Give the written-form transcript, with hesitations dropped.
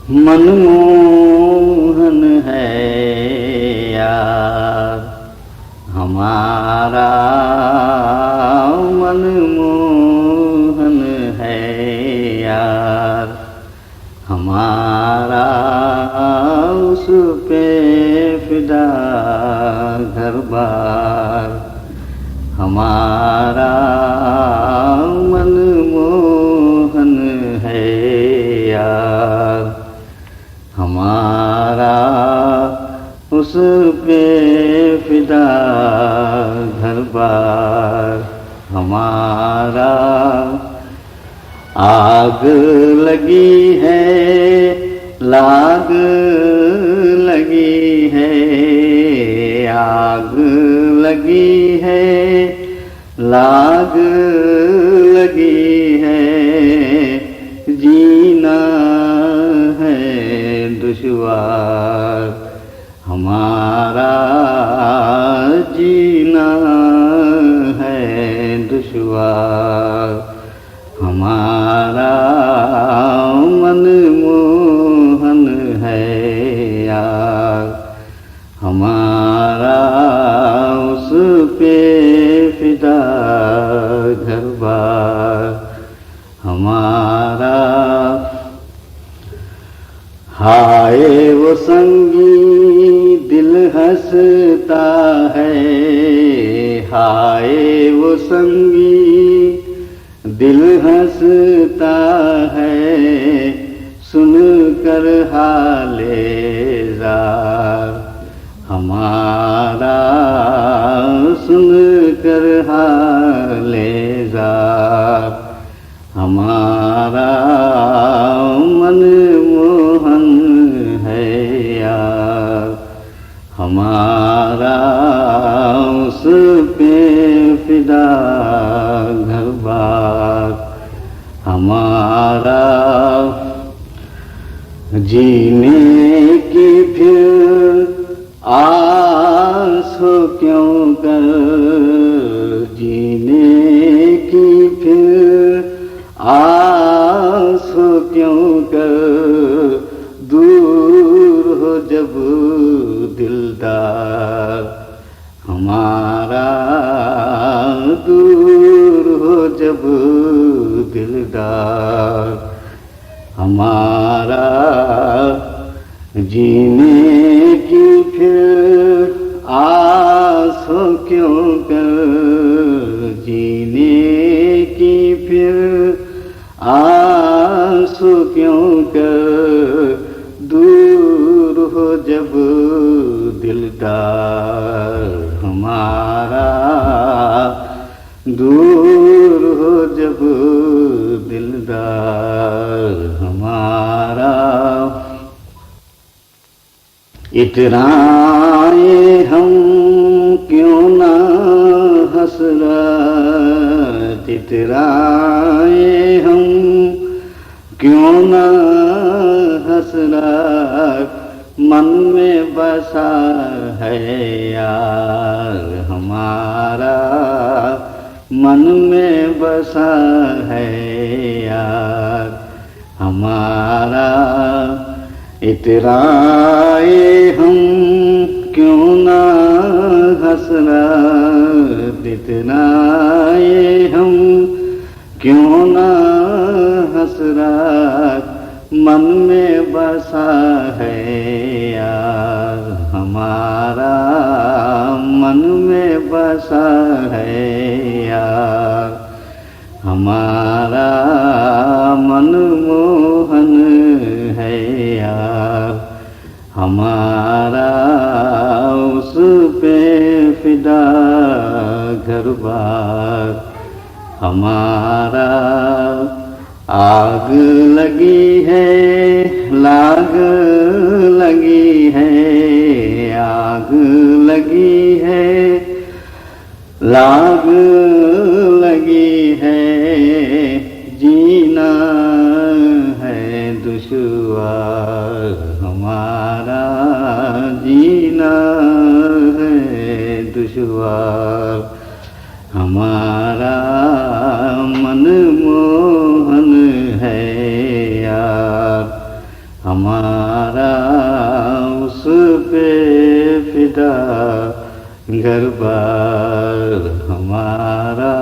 मनमोहन है यार हमारा, मनमोहन है यार हमारा, उस पे फिदा घर बार हमारा, मनमोहन है यार हमारा, उस पे फिदा घर बार हमारा। आग लगी है, लाग लगी है, आग लगी है, लाग लगी है, जीना है दुश्वार हमारा, जीना है दुश्वार हमारा, मनमोहन है यार हमारा, उस पे फिदा घर बार हमारा। हाय वो संगी दिल हंसता है, हाय वो संगी दिल हंसता है, सुन कर हाले ज़ार हमारा, सुन कर हाले ज़ार हमारा, मनमोहन है यार हमारा, उस पे फिदा घर बार हमारा। जीने की फिर आस हो क्यों कर, जीने की फिर आस हो क्यों कर, दूर हो जब दिलदार हमारा, दूर हो जब दिलदार हमारा। जीने की फिर आस हो क्यों कर, जीने की फिर आस हो क्यों कर, दूर हो जब दिलदार हमारा, दूर हो जब दिलदार हमारा। इतराए हम क्यों ना हसरत, इतराए हम क्यों ना हसरत, मन में बसा है यार हमारा, मन में बसा है यार हमारा। इतराए हम क्यों ना हसरत, इतराए हम क्यों ना हसरत, मन में बसा है यार हमारा, मन में बसा है यार हमारा, मनमोहन है यार हमारा, उस पे फिदा घर बार हमारा। आग लगी है, लाग लगी है, आग लगी है, लाग लगी है, जीना है दुश्वार हमारा, जीना है दुश्वार हमारा, मनमोहन है यार हमारा उस पे फिदा घर बार हमारा